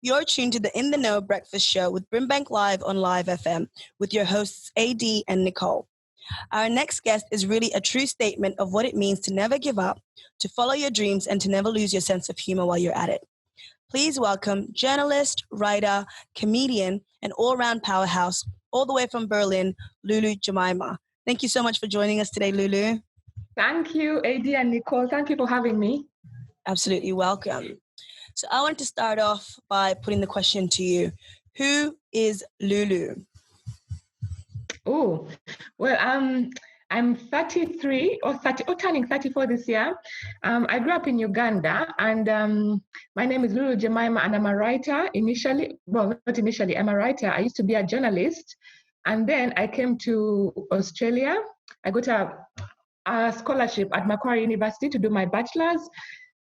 You're tuned to the In the Know Breakfast Show with BRIMBANK Live on Live FM with your hosts AD and Nicole. Our next guest is really a true statement of what it means to never give up, to follow your dreams, and to never lose your sense of humor while you're at it. Please welcome journalist, writer, comedian, and all-round powerhouse, all the way from Berlin, Lulu Jemimah. Thank you so much for joining us today, Lulu. Thank you, AD and Nicole. Thank you for having me. Absolutely welcome. So I want to start off by putting the question to you. Who is Lulu? Oh, well, I'm 33 or turning 34 this year. I grew up in Uganda, and my name is Lulu Jemimah, and I'm a writer initially. Well, not initially, I'm a writer. I used to be a journalist, and then I came to Australia. I got a scholarship at Macquarie University to do my bachelor's.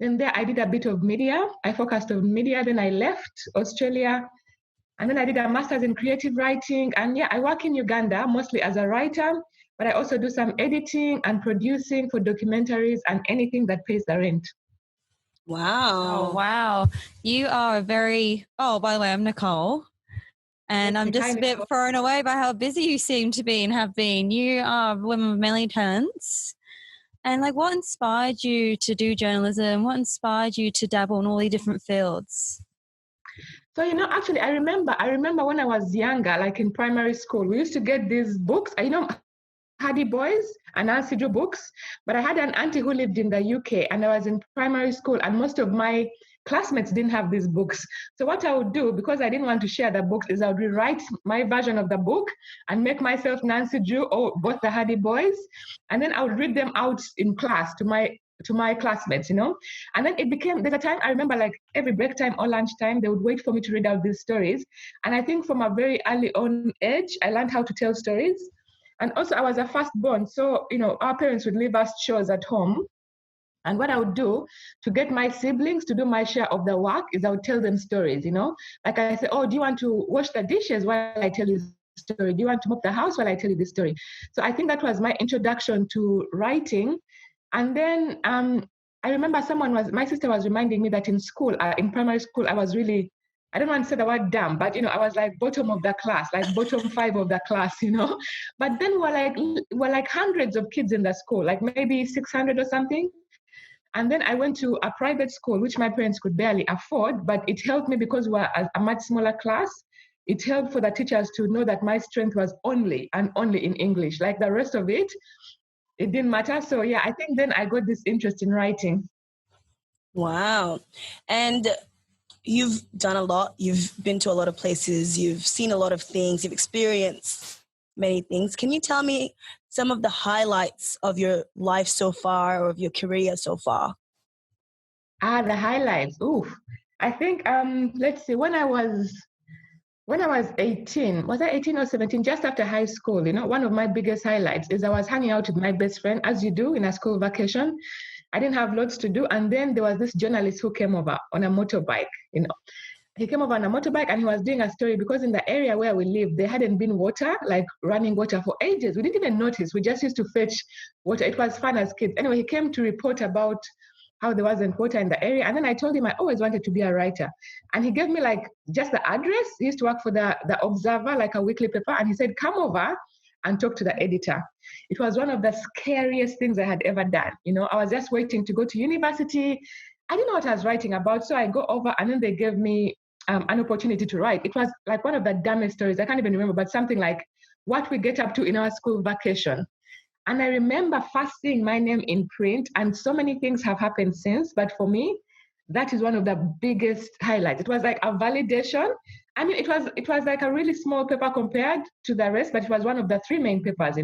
Then there I did a bit of media. I focused on media. Then I left Australia. And then I did a master's in creative writing. And yeah, I work in Uganda mostly as a writer, but I also do some editing and producing for documentaries and anything that pays the rent. Wow. Oh, wow. You are by the way, I'm Nicole. And I'm just a bit thrown away by how busy you seem to be and have been. You are a woman of many talents. And what inspired you to do journalism? What inspired you to dabble in all the different fields? So, actually, I remember when I was younger, like in primary school, we used to get these books, Hardy Boys and Nancy Drew books. But I had an auntie who lived in the UK, and I was in primary school, and most of my classmates didn't have these books. So what I would do, because I didn't want to share the books, is I would rewrite my version of the book and make myself Nancy Drew or both the Hardy Boys, and then I would read them out in class to my classmates, And then there's a time I remember, like every break time or lunch time, they would wait for me to read out these stories. And I think from a very early on age, I learned how to tell stories. And also I was a firstborn, so our parents would leave us chores at home. And what I would do to get my siblings to do my share of the work is I would tell them stories, Like I say, oh, do you want to wash the dishes while I tell you the story? Do you want to mop the house while I tell you the story? So I think that was my introduction to writing. And then I remember my sister was reminding me that in school, in primary school, I was really, I don't want to say the word dumb, but, I was like bottom of the class, like bottom 5 of the class, But then we're like hundreds of kids in the school, like maybe 600 or something. And then I went to a private school, which my parents could barely afford, but it helped me because we're a much smaller class. It helped for the teachers to know that my strength was only in English. Like the rest of it didn't matter. So yeah, I think then I got this interest in writing. Wow. And you've done a lot. You've been to a lot of places. You've seen a lot of things. You've experienced many things. Can you tell me some of the highlights of your life so far or of your career so far? The highlights. Ooh, I think, let's see, when I was 18, was I 18 or 17, just after high school, one of my biggest highlights is I was hanging out with my best friend, as you do in a school vacation. I didn't have lots to do. And then there was this journalist who came over on a motorbike, He came over on a motorbike and he was doing a story because in the area where we lived, there hadn't been water, like running water for ages. We didn't even notice. We just used to fetch water. It was fun as kids. Anyway, he came to report about how there wasn't water in the area. And then I told him I always wanted to be a writer. And he gave me just the address. He used to work for the Observer, like a weekly paper. And he said, come over and talk to the editor. It was one of the scariest things I had ever done. I was just waiting to go to university. I didn't know what I was writing about. So I go over and then they gave me an opportunity to write. It was like one of the dumbest stories. I can't even remember, but something like what we get up to in our school vacation. And I remember first seeing my name in print, and so many things have happened since. But for me, that is one of the biggest highlights. It was like a validation. I mean, it was like a really small paper compared to the rest, but it was one of the 3 main papers,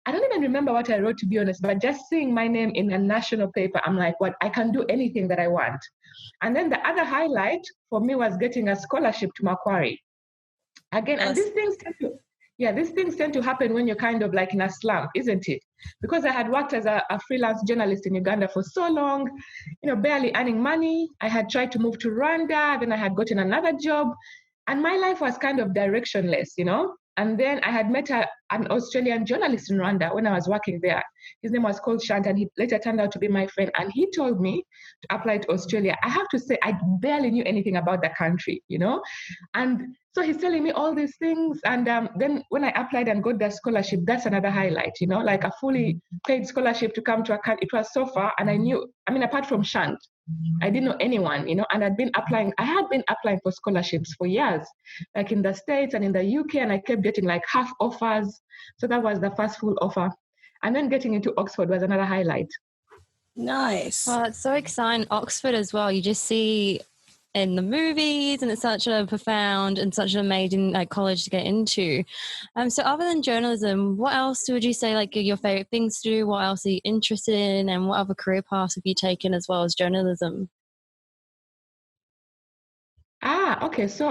I don't even remember what I wrote, to be honest, but just seeing my name in a national paper, I'm like, what? I can do anything that I want. And then the other highlight for me was getting a scholarship to Macquarie. Again, and these things tend to happen when you're kind of like in a slump, isn't it? Because I had worked as a freelance journalist in Uganda for so long, barely earning money. I had tried to move to Rwanda, then I had gotten another job, and my life was kind of directionless, And then I had met an Australian journalist in Rwanda when I was working there. His name was called Shant, and he later turned out to be my friend. And he told me to apply to Australia. I have to say, I barely knew anything about the country, And so he's telling me all these things. And then when I applied and got the scholarship, that's another highlight, like a fully paid scholarship to come to a country. It was so far. And apart from Shant, I didn't know anyone, and I had been applying for scholarships for years, like in the States and in the UK, and I kept getting like half offers. So that was the first full offer. And then getting into Oxford was another highlight. Nice. Well, it's so exciting. Oxford as well. You just see in the movies, and it's such a profound and such an amazing college to get into. So other than journalism, what else would you say are your favorite things to do? What else are you interested in, and what other career paths have you taken as well as journalism? Okay. So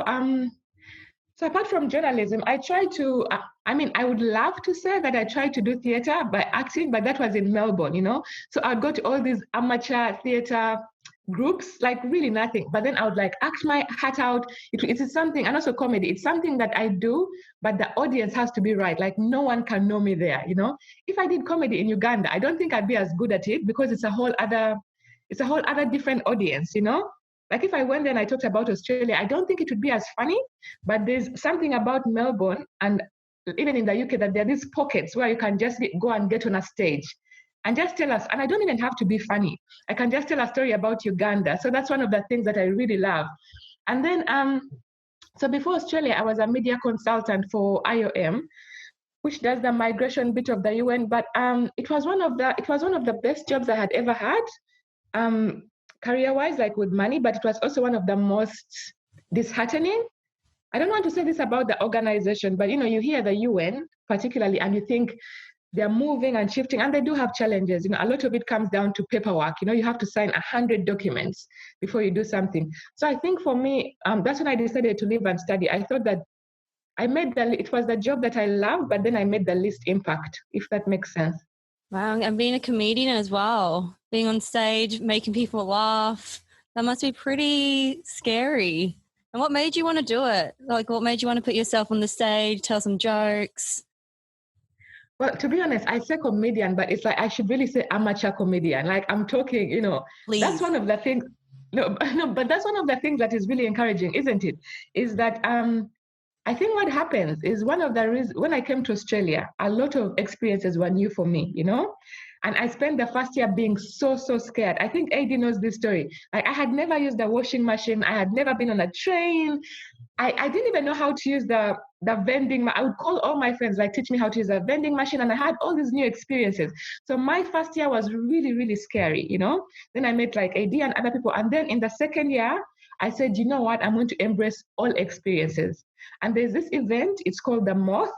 apart from journalism, I try to, I would love to say that I tried to do theater by acting, but that was in Melbourne, So I'd go to all these amateur theater groups, like really nothing. But then I would act my heart out. It is something, and also comedy. It's something that I do, but the audience has to be right. Like no one can know me there, If I did comedy in Uganda, I don't think I'd be as good at it because it's a whole other different audience, Like if I went there and I talked about Australia, I don't think it would be as funny, but there's something about Melbourne and even in the UK that there are these pockets where you can just go and get on a stage and just tell us, and I don't even have to be funny. I can just tell a story about Uganda. So that's one of the things that I really love. And then, so before Australia, I was a media consultant for IOM, which does the migration bit of the UN. But it was one of the best jobs I had ever had, career-wise, like with money. But it was also one of the most disheartening. I don't want to say this about the organization, but you hear the UN particularly, and you think they're moving and shifting, and they do have challenges. A lot of it comes down to paperwork. You have to sign 100 documents before you do something. So I think for me, that's when I decided to leave and study. I thought that it was the job that I loved, but then I made the least impact, if that makes sense. Wow, and being a comedian as well, being on stage, making people laugh, that must be pretty scary. And what made you want to do it? What made you want to put yourself on the stage, tell some jokes? Well, to be honest, I say comedian, but it's I should really say amateur comedian. I'm talking, Please. That's one of the things. No, but that's one of the things that is really encouraging, isn't it? Is that I think what happens is one of the reasons when I came to Australia, a lot of experiences were new for me, And I spent the first year being so scared. I think AD knows this story. I had never used a washing machine. I had never been on a train. I didn't even know how to use the vending. I would call all my friends, teach me how to use a vending machine. And I had all these new experiences. So my first year was really, really scary, Then I met AD and other people. And then in the second year, I said, you know what? I'm going to embrace all experiences. And there's this event. It's called the Moth.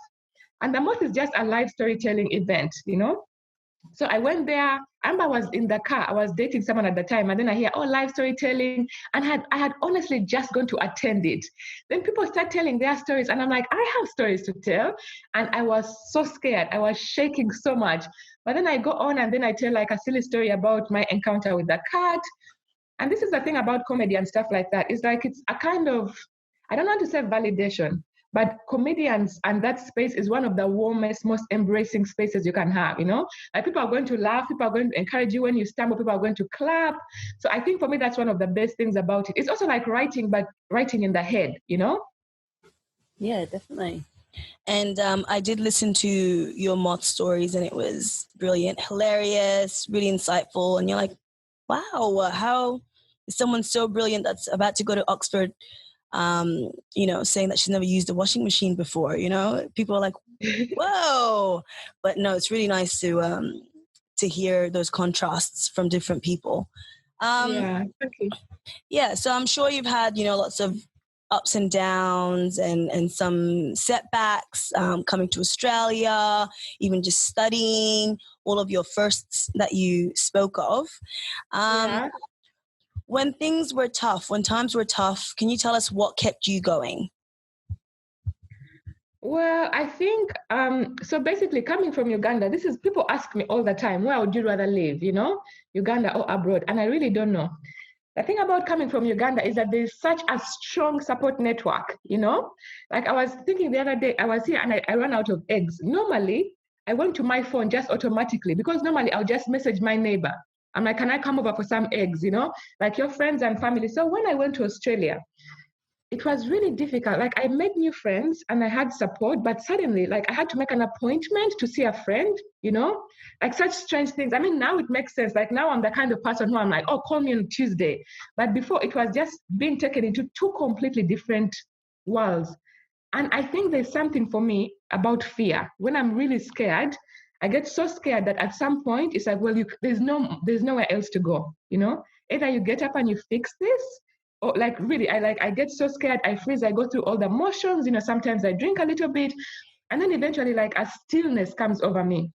And the Moth is just a live storytelling event, So I went there. Amber was in the car. I was dating someone at the time. And then I hear, live storytelling. And I had honestly just gone to attend it. Then people start telling their stories. And I'm like, I have stories to tell. And I was so scared. I was shaking so much. But then I go on and then I tell a silly story about my encounter with the cat. And this is the thing about comedy and stuff like that. It's it's a kind of, I don't want to say validation, but comedians and that space is one of the warmest, most embracing spaces you can have, People are going to laugh, people are going to encourage you when you stumble, people are going to clap. So I think for me, that's one of the best things about it. It's also like writing, but writing in the head, Yeah, definitely. And I did listen to your Moth stories and it was brilliant, hilarious, really insightful. And you're like, wow, how is someone so brilliant that's about to go to Oxford saying that she's never used a washing machine before, people are like, whoa. But no, it's really nice to hear those contrasts from different people. Yeah, thank you. Yeah, so I'm sure you've had, lots of ups and downs and some setbacks coming to Australia, even just studying, all of your firsts that you spoke of. Yeah. When things were tough, when times were tough, can you tell us what kept you going? Well, I think, so basically coming from Uganda, people ask me all the time, where would you rather live, Uganda or abroad? And I really don't know. The thing about coming from Uganda is that there's such a strong support network, I was thinking the other day, I was here and I ran out of eggs. Normally, I went to my phone just automatically, because normally I'll just message my neighbor. I'm like, can I come over for some eggs, like your friends and family. So when I went to Australia, it was really difficult. Like, I made new friends and I had support, but suddenly, like, I had to make an appointment to see a friend, like such strange things. I mean, now it makes sense. Like, now I'm the kind of person who I'm like, oh, call me on Tuesday. But before, it was just being taken into two completely different worlds. And I think there's something for me about fear. When I'm really scared, I get so scared that at some point it's like, well, there's nowhere else to go. Either you get up and you fix this, or like really, I get so scared, I freeze, I go through all the motions. Sometimes I drink a little bit, and then eventually, like, a stillness comes over me.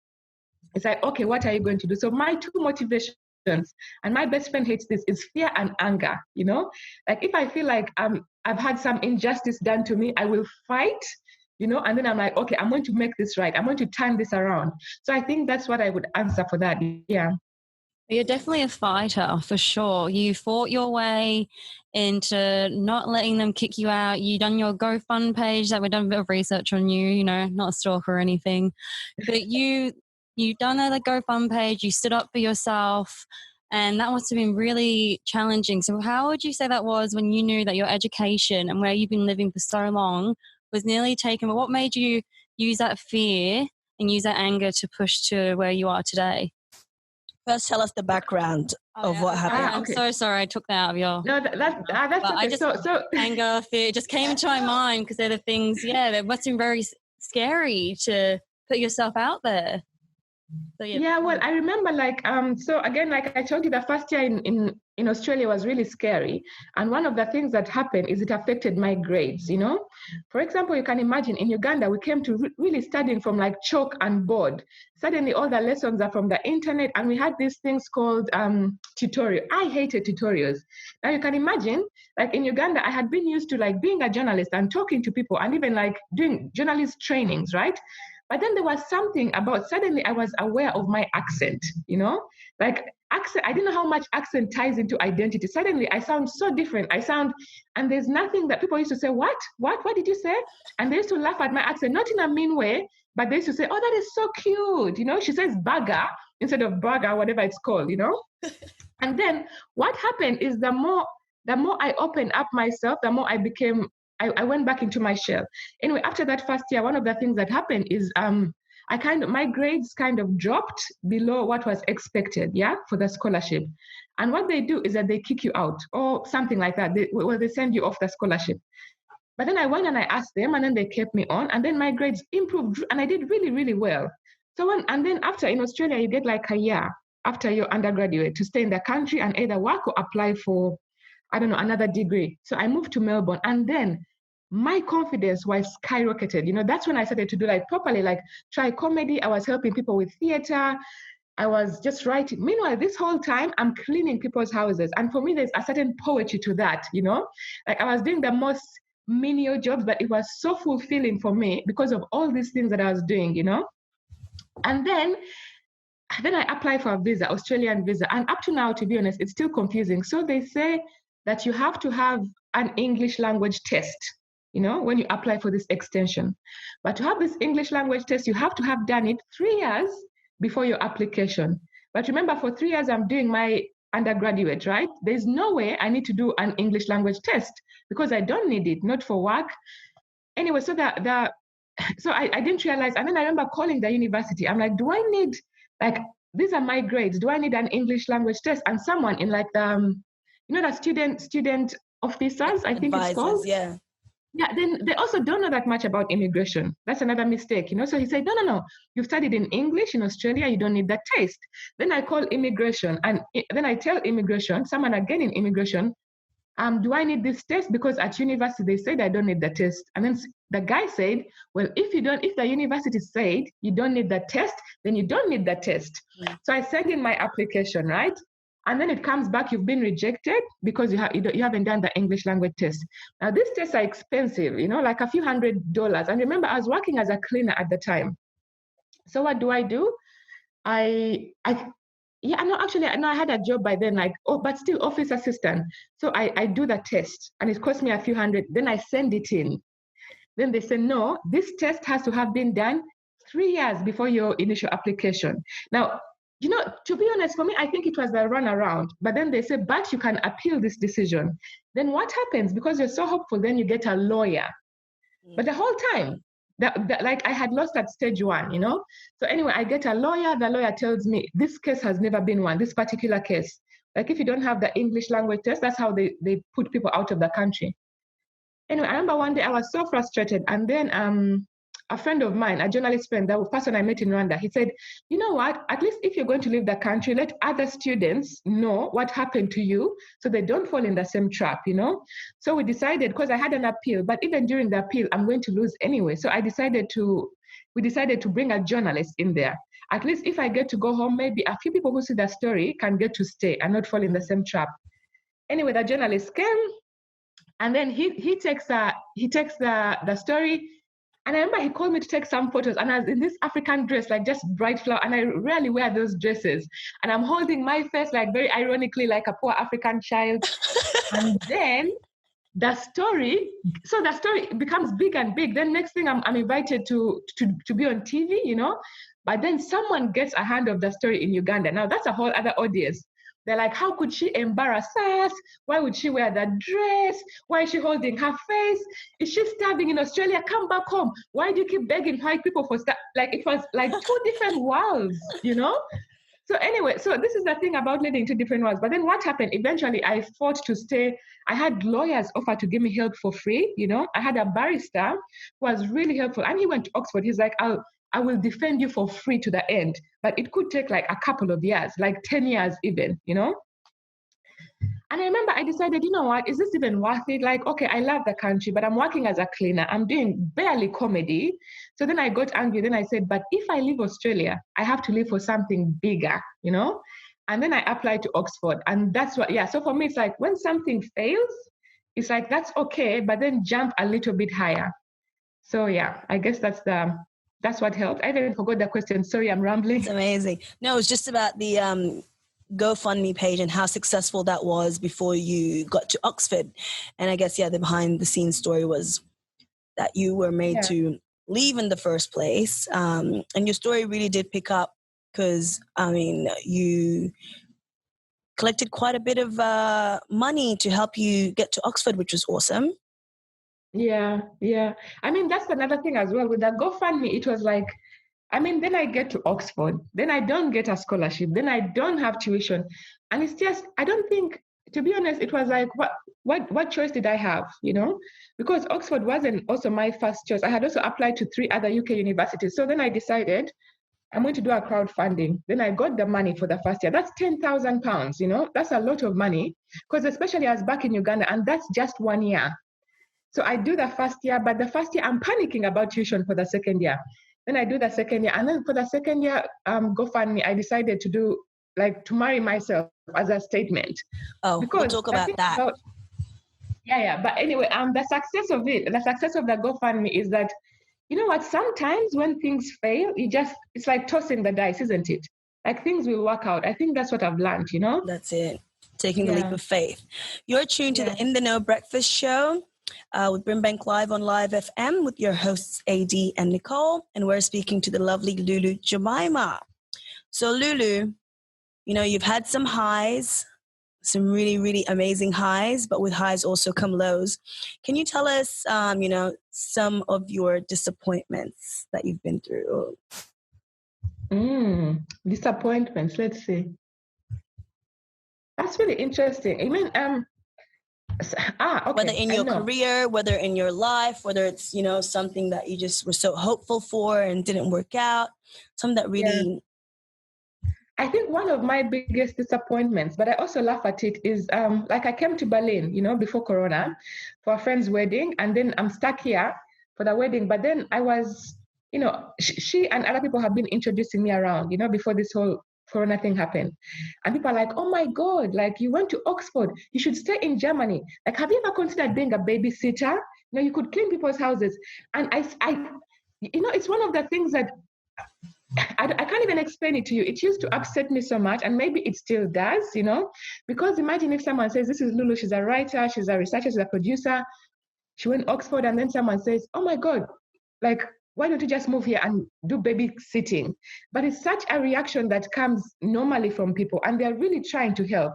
It's like, okay, what are you going to do? So my two motivations, and my best friend hates this, is fear and anger. Like, if I feel like I've had some injustice done to me, I will fight. And then I'm like, okay, I'm going to make this right. I'm going to turn this around. So I think that's what I would answer for that. Yeah. You're definitely a fighter, for sure. You fought your way into not letting them kick you out. You done your GoFund page, that we've done a bit of research on you, not a stalker or anything. But you done a GoFund page, you stood up for yourself, and that must have been really challenging. So how would you say that was when you knew that your education and where you've been living for so long was nearly taken? But what made you use that fear and use that anger to push to where you are today? First, tell us the background of what happened. I'm so sorry I took that out of your... No, that's okay. I just, anger, fear, it just came into my mind because they're the things, that must have been very scary to put yourself out there. So, yeah, well, I remember, like, so again, like I told you, the first year in Australia was really scary. And one of the things that happened is it affected my grades, For example, you can imagine in Uganda, we came to really studying from like chalk and board. Suddenly all the lessons are from the internet, and we had these things called tutorial. I hated tutorials. Now you can imagine, like in Uganda, I had been used to like being a journalist and talking to people and even like doing journalist trainings, right? But then there was something about, suddenly I was aware of my accent, like accent. I didn't know how much accent ties into identity. Suddenly I sound so different. And there's nothing that people used to say, what did you say? And they used to laugh at my accent, not in a mean way, but they used to say, oh, that is so cute. She says burger instead of burger, whatever it's called, And then what happened is the more I opened up myself, the more I went back into my shell. Anyway, after that first year, one of the things that happened is my grades kind of dropped below what was expected, for the scholarship. And what they do is that they kick you out or something like that. They send you off the scholarship. But then I went and I asked them, and then they kept me on, and then my grades improved, and I did really, really well. And then after, in Australia, you get like a year after your undergraduate to stay in the country and either work or apply for, another degree. So I moved to Melbourne, and then my confidence was skyrocketed. That's when I started to do like properly, like try comedy. I was helping people with theater. I was just writing. Meanwhile, this whole time I'm cleaning people's houses. And for me, there's a certain poetry to that, like I was doing the most menial jobs, but it was so fulfilling for me because of all these things that I was doing, And then I applied for a visa, Australian visa. And up to now, to be honest, it's still confusing. So they say that you have to have an English language test, when you apply for this extension. But to have this English language test, you have to have done it 3 years before your application. But remember, for 3 years, I'm doing my undergraduate, right? There's no way I need to do an English language test because I don't need it, not for work. Anyway, so I didn't realize. And then I remember calling the university. I'm like, do I need, like, these are my grades. Do I need an English language test? And someone in like the, the student officers, I think it's called. Yeah. Yeah, then they also don't know that much about immigration. That's another mistake, So he said, no, you've studied in English in Australia, you don't need that test. Then I call immigration, and then I tell immigration, someone again in immigration, do I need this test? Because at university, they said I don't need the test. And then the guy said, well, if the university said you don't need the test, then you don't need the test. Yeah. So I sent in my application, right? And then it comes back, you've been rejected because you haven't done the English language test. Now, these tests are expensive, like a few $100s. And remember, I was working as a cleaner at the time. So what do? I had a job by then, but still office assistant. So I do the test, and it cost me a few $100. Then I send it in. Then they say, no, this test has to have been done 3 years before your initial application. Now, to be honest, for me, I think it was a runaround. But then they say, but you can appeal this decision. Then what happens? Because you're so hopeful, then you get a lawyer. But the whole time, like I had lost at stage 1, So anyway, I get a lawyer. The lawyer tells me this case has never been won, this particular case. Like if you don't have the English language test, that's how they put people out of the country. Anyway, I remember one day I was so frustrated. And then a friend of mine, a journalist friend, that person I met in Rwanda, he said, you know what, at least if you're going to leave the country, let other students know what happened to you so they don't fall in the same trap, So we decided, because I had an appeal, but even during the appeal, I'm going to lose anyway. So we decided to bring a journalist in there. At least if I get to go home, maybe a few people who see the story can get to stay and not fall in the same trap. Anyway, the journalist came, and then he takes the story. And I remember he called me to take some photos, and I was in this African dress, like just bright flower, and I rarely wear those dresses. And I'm holding my face, like very ironically, like a poor African child. And then the story becomes big and big. Then next thing I'm invited to be on TV, But then someone gets a hand of the story in Uganda. Now that's a whole other audience. They're like, how could she embarrass us? Why would she wear that dress? Why is she holding her face? Is she starving in Australia? Come back home. Why do you keep begging white people for stuff? Like it was like 2 different worlds, So anyway, so this is the thing about living 2 different worlds. But then what happened? Eventually, I fought to stay. I had lawyers offer to give me help for free, I had a barrister who was really helpful. And he went to Oxford. He's like, I will defend you for free to the end. But it could take like a couple of years, like 10 years even, And I remember I decided, you know what, is this even worth it? Like, okay, I love the country, but I'm working as a cleaner. I'm doing barely comedy. So then I got angry. Then I said, but if I leave Australia, I have to leave for something bigger, And then I applied to Oxford. And that's what, So for me, it's like when something fails, it's like, that's okay, but then jump a little bit higher. So I guess that's what helped. I even forgot the question. Sorry, I'm rambling. It's amazing. No, it's just about the GoFundMe page and how successful that was before you got to Oxford. And I guess, the behind the scenes story was that you were made to leave in the first place. And your story really did pick up because, you collected quite a bit of money to help you get to Oxford, which was awesome. Yeah. That's another thing as well. With the GoFundMe, it was like, then I get to Oxford, then I don't get a scholarship, then I don't have tuition. And it's just, I don't think, to be honest, it was like, what choice did I have, Because Oxford wasn't also my first choice. I had also applied to 3 other UK universities. So then I decided I'm going to do a crowdfunding. Then I got the money for the first year. That's £10,000, That's a lot of money, because especially I was back in Uganda, and that's just 1 year. So I do the first year, but the first year I'm panicking about tuition for the second year. Then I do the second year. And then for the second year, GoFundMe, I decided to do, to marry myself as a statement. Oh, because we'll talk about that. But anyway, the success of the GoFundMe is that, you know what, sometimes when things fail, it's like tossing the dice, isn't it? Like things will work out. I think that's what I've learned, That's it. Taking the leap of faith. You're tuned to the In the Know Breakfast Show. With BRIMBANK Live on Live FM with your hosts AD and Nicole, and we're speaking to the lovely Lulu Jemimah. So Lulu, you've had some highs, some really, really amazing highs, but with highs also come lows. Can you tell us, some of your disappointments that you've been through? Disappointments, let's see. That's really interesting. Okay. Whether in your career, whether in your life, whether it's, something that you just were so hopeful for and didn't work out, something that really... I think one of my biggest disappointments, but I also laugh at it, is I came to Berlin, before Corona for a friend's wedding, and then I'm stuck here for the wedding. But then I was, she and other people have been introducing me around, before this whole Corona thing happened. And people are like, oh my God, you went to Oxford, you should stay in Germany. Have you ever considered being a babysitter? You could clean people's houses. And I it's one of the things that I can't even explain it to you. It used to upset me so much, and maybe it still does, because imagine if someone says, this is Lulu, she's a writer, she's a researcher, she's a producer, she went to Oxford, and then someone says, oh my God, why don't you just move here and do babysitting? But it's such a reaction that comes normally from people, and they're really trying to help.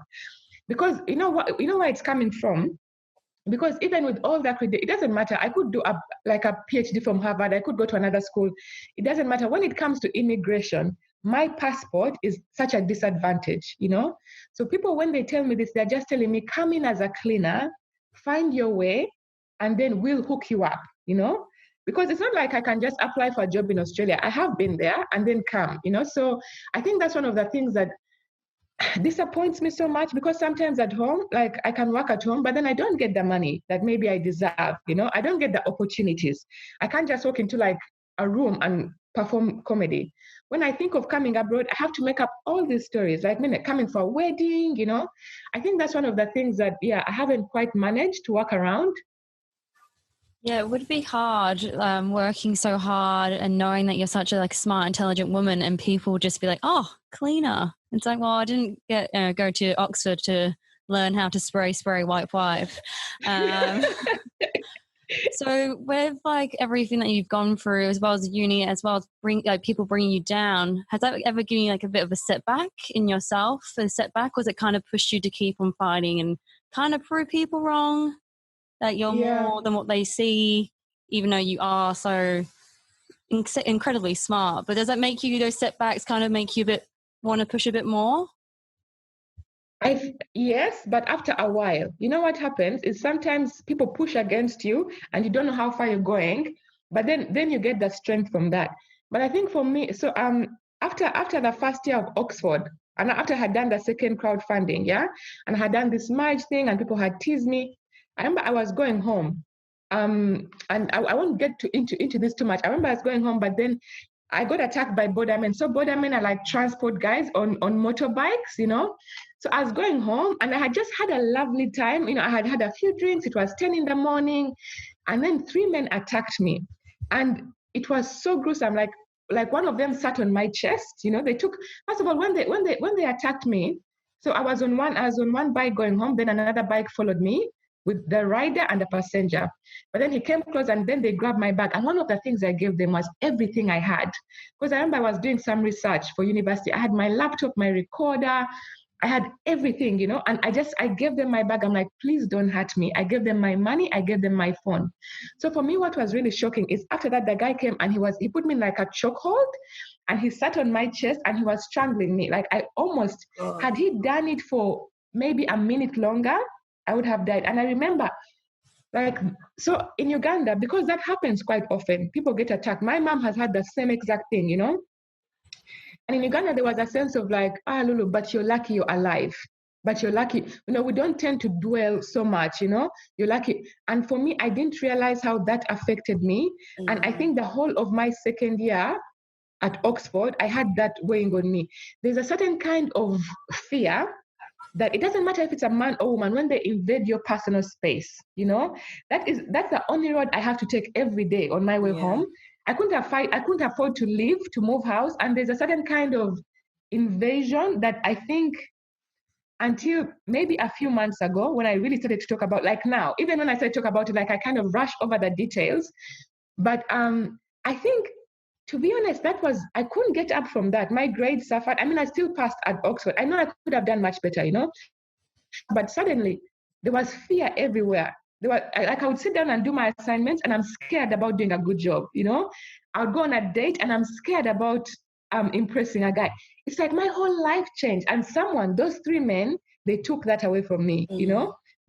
Because you know where it's coming from? Because even with all that, it doesn't matter. I could do a PhD from Harvard. I could go to another school. It doesn't matter. When it comes to immigration, my passport is such a disadvantage, So people, when they tell me this, they're just telling me, come in as a cleaner, find your way, and then we'll hook you up, Because it's not like I can just apply for a job in Australia. I have been there and then come, So I think that's one of the things that disappoints me so much, because sometimes at home, like I can work at home, but then I don't get the money that maybe I deserve, I don't get the opportunities. I can't just walk into like a room and perform comedy. When I think of coming abroad, I have to make up all these stories, like coming for a wedding, I think that's one of the things that, I haven't quite managed to work around. Yeah, it would be hard working so hard and knowing that you're such a smart, intelligent woman, and people would just be like, oh, cleaner. It's like, well, I didn't go to Oxford to learn how to spray white. So with everything that you've gone through, as well as uni, as well as people bringing you down, has that ever given you a bit of a setback in yourself? A setback? Was it kind of pushed you to keep on fighting and kind of prove people wrong? That you're more than what they see, even though you are so incredibly smart. But does that make you, those setbacks kind of make you want to push a bit more? Yes, but after a while, what happens is sometimes people push against you and you don't know how far you're going, but then you get the strength from that. But I think for me, so after the first year of Oxford, and after I had done the second crowdfunding, and I had done this merge thing and people had teased me, I remember I was going home, and I won't get into this too much. I remember I was going home, but then I got attacked by bordermen. So bordermen are like transport guys on motorbikes, So I was going home and I had just had a lovely time. I had had a few drinks. It was 10 in the morning, and then 3 men attacked me, and it was so gruesome. Like one of them sat on my chest. They took, first of all, when they attacked me. So I was on one bike going home. Then another bike followed me with the rider and the passenger. But then he came close and then they grabbed my bag. And one of the things I gave them was everything I had. Because I remember I was doing some research for university. I had my laptop, my recorder, I had everything, and I gave them my bag. I'm like, please don't hurt me. I gave them my money. I gave them my phone. So for me, what was really shocking is after that, the guy came and he put me in like a chokehold, and he sat on my chest and he was strangling me. Like I almost, had he done it for maybe a minute longer, I would have died. And I remember, so in Uganda, because that happens quite often, people get attacked. My mom has had the same exact thing, And in Uganda, there was a sense of Lulu, but you're lucky you're alive. But you're lucky. We don't tend to dwell so much, You're lucky. And for me, I didn't realize how that affected me. Mm-hmm. And I think the whole of my second year at Oxford, I had that weighing on me. There's a certain kind of fear that it doesn't matter if it's a man or woman, when they invade your personal space, that's the only road I have to take every day on my way home. I couldn't afford to leave, to move house. And there's a certain kind of invasion that I think until maybe a few months ago, when I really started to talk about, now, even when I started to talk about it, I kind of rushed over the details. But I think, to be honest, I couldn't get up from that. My grades suffered. I mean, I still passed at Oxford. I know I could have done much better, But suddenly, there was fear everywhere. I would sit down and do my assignments, and I'm scared about doing a good job, I would go on a date, and I'm scared about impressing a guy. It's like my whole life changed. And those 3 men, they took that away from me,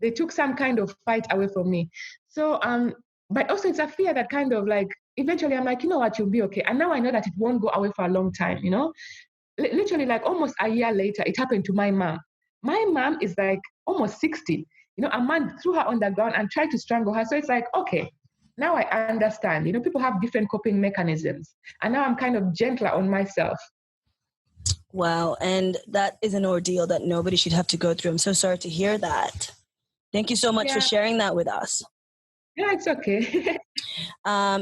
They took some kind of fight away from me. So, but also it's a fear that kind of eventually I'm like, you know what, you'll be okay. And now I know that it won't go away for a long time, Literally almost a year later, it happened to my mom. My mom is almost 60. A man threw her on the ground and tried to strangle her. So it's okay, now I understand. People have different coping mechanisms. And now I'm kind of gentler on myself. Wow. And that is an ordeal that nobody should have to go through. I'm so sorry to hear that. Thank you so much for sharing that with us. Yeah, it's okay.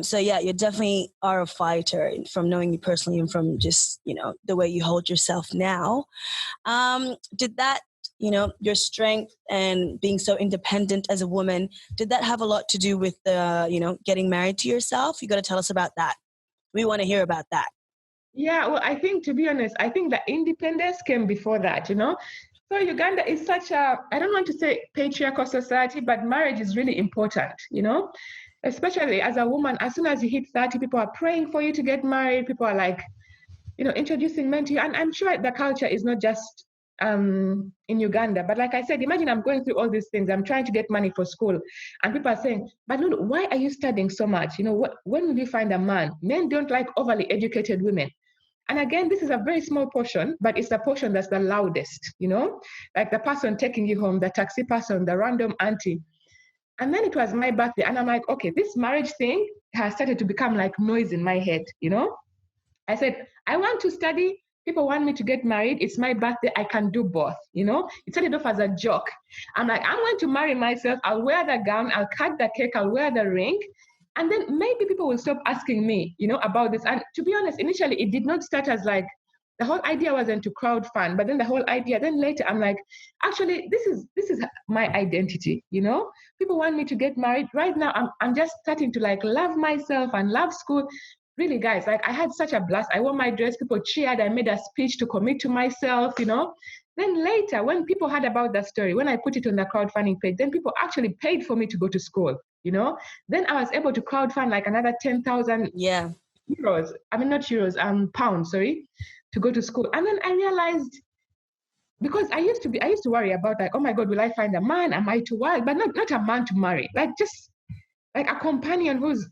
So you definitely are a fighter, from knowing you personally and from just, the way you hold yourself now. Did that, your strength and being so independent as a woman, did that have a lot to do with, getting married to yourself? You got to tell us about that. We want to hear about that. Yeah, well, I think, to be honest, I think that independence came before that, So Uganda is such a, I don't want to say patriarchal society, but marriage is really important, especially as a woman. As soon as you hit 30, people are praying for you to get married. People are like, introducing men to you. And I'm sure the culture is not just in Uganda. But like I said, imagine I'm going through all these things. I'm trying to get money for school. And people are saying, but Lulu, why are you studying so much? When will you find a man? Men don't like overly educated women. And again, this is a very small portion, but it's the portion that's the loudest, like the person taking you home, the taxi person, the random auntie. And then it was my birthday. And I'm like, okay, this marriage thing has started to become like noise in my head, I said, I want to study. People want me to get married. It's my birthday. I can do both, It started off as a joke. I'm like, I'm going to marry myself. I'll wear the gown. I'll cut the cake. I'll wear the ring. And then maybe people will stop asking me, about this. And to be honest, initially, it did not start as like, the whole idea wasn't to crowdfund, but then the whole idea, then later I'm like, actually, this is my identity, People want me to get married. Right now, I'm just starting to like love myself and love school. Really, guys, like I had such a blast. I wore my dress, people cheered, I made a speech to commit to myself, Then later, when people heard about that story, when I put it on the crowdfunding page, then people actually paid for me to go to school, Then I was able to crowdfund like another 10,000 euros. I mean, not euros, pounds, sorry, to go to school. And then I realized, because I used to worry about like, oh my God, will I find a man? Am I too wild? But not a man to marry, like just like a companion who's,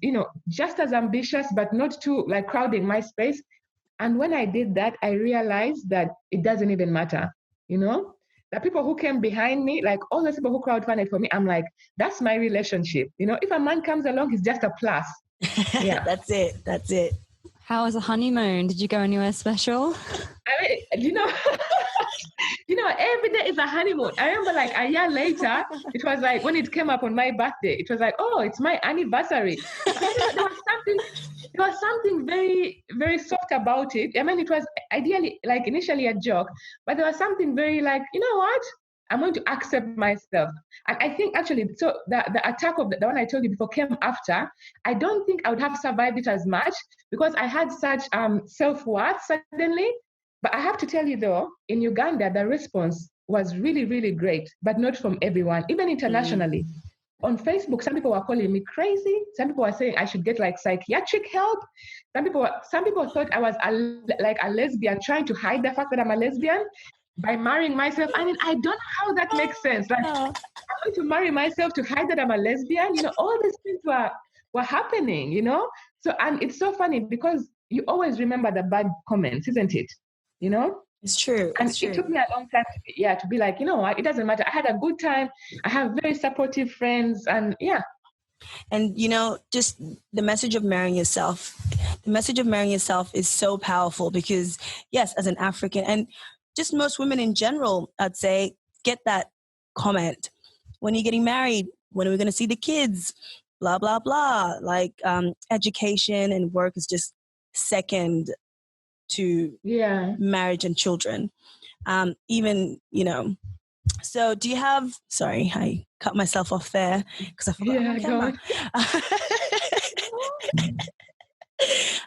just as ambitious, but not too like crowding my space. And when I did that, I realized that it doesn't even matter, The people who came behind me, like all the people who crowdfunded for me, I'm like, that's my relationship. If a man comes along, he's just a plus. Yeah. That's it. How was the honeymoon? Did you go anywhere special? I mean, every day is a honeymoon. I remember like a year later, it was like when it came up on my birthday, it was like, oh, it's my anniversary. There was something very, very soft about it. I mean, it was ideally like initially a joke, but there was something very like, you know what? I'm going to accept myself. And I think actually, so the attack of the one I told you before came after. I don't think I would have survived it as much because I had such self-worth suddenly. But I have to tell you though, in Uganda, the response was really, really great, but not from everyone, even internationally. On Facebook, some people were calling me crazy. Some people were saying I should get like psychiatric help. Some people thought I was like a lesbian, trying to hide the fact that I'm a lesbian by marrying myself. I mean, I don't know how that makes sense. Like, I'm going to marry myself to hide that I'm a lesbian. All these things were happening, So, and it's so funny because you always remember the bad comments, isn't it? It's true. And it took me a long time to be like, what, it doesn't matter. I had a good time. I have very supportive friends and yeah. And, just the message of marrying yourself. The message of marrying yourself is so powerful because, yes, as an African and just most women in general, I'd say, get that comment. When are you getting married? When are we going to see the kids? Blah, blah, blah. Like education and work is just second to marriage and children. Even, so do you have, sorry, I cut myself off there because I forgot my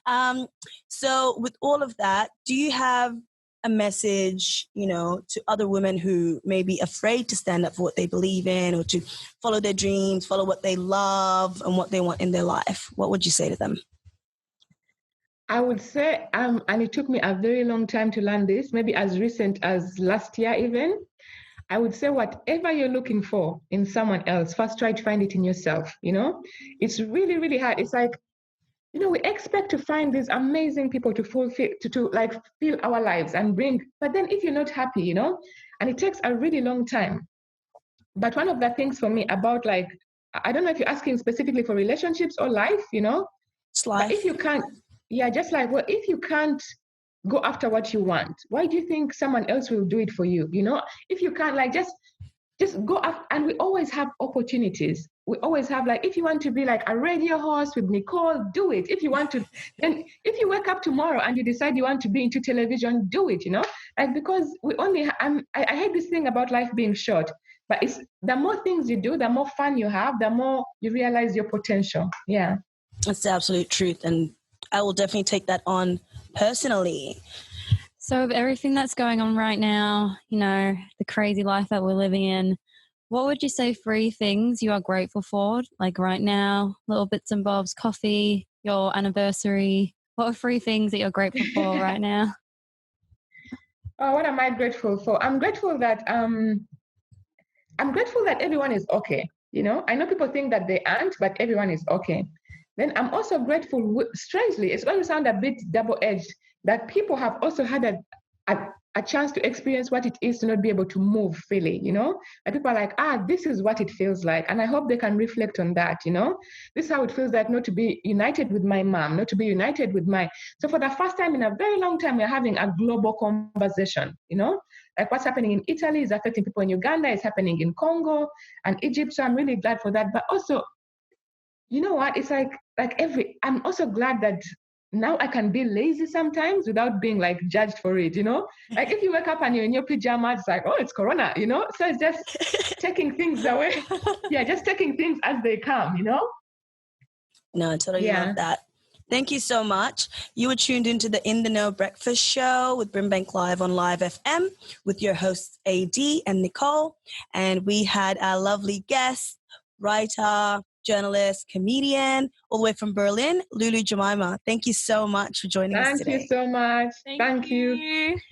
camera. So with all of that, do you have a message, to other women who may be afraid to stand up for what they believe in or to follow their dreams, follow what they love and what they want in their life? What would you say to them? I would say, and it took me a very long time to learn this, maybe as recent as last year even, I would say whatever you're looking for in someone else, first try to find it in yourself, It's really, really hard. It's like, we expect to find these amazing people to fulfill, to like fill our lives and bring, but then if you're not happy, and it takes a really long time. But one of the things for me about like, I don't know if you're asking specifically for relationships or life, It's life. But if you can't, just like, well, if you can't go after what you want, why do you think someone else will do it for you? If you can't, like, just go up. And we always have opportunities. We always have, like, if you want to be like a radio host with Nicole, do it. If you want to, then if you wake up tomorrow and you decide you want to be into television, do it, like, because we only, I hate this thing about life being short, but it's the more things you do, the more fun you have, the more you realize your potential. Yeah. That's the absolute truth. And I will definitely take that on personally. So of everything that's going on right now, you know, the crazy life that we're living in, what would you say 3 things you are grateful for? Like right now, little bits and bobs, coffee, your anniversary. What are 3 things that you're grateful for right now? Oh, what am I grateful for? I'm grateful that everyone is okay. You know, I know people think that they aren't, but everyone is okay. Then I'm also grateful, strangely, it's going to sound a bit double-edged, that people have also had a chance to experience what it is to not be able to move freely, you know? And people are like, this is what it feels like. And I hope they can reflect on that, you know? This is how it feels like not to be united with my mom, not to be united with So for the first time in a very long time, we're having a global conversation, you know? Like what's happening in Italy is affecting people in Uganda, it's happening in Congo and Egypt. So I'm really glad for that. But also, you know what? It's like I'm also glad that now I can be lazy sometimes without being like judged for it, you know? Like if you wake up and you're in your pajamas, it's like, oh, it's Corona, you know? So it's just taking things away. Yeah, just taking things as they come, you know? No, I totally love that. Thank you so much. You were tuned into the In the Know Breakfast Show with BRIMBANK Live on Live FM with your hosts AD and Nicole. And we had our lovely guest, writer, journalist, comedian, all the way from Berlin, Lulu Jemimah. Thank you so much for joining us today. Thank you so much. Thank you.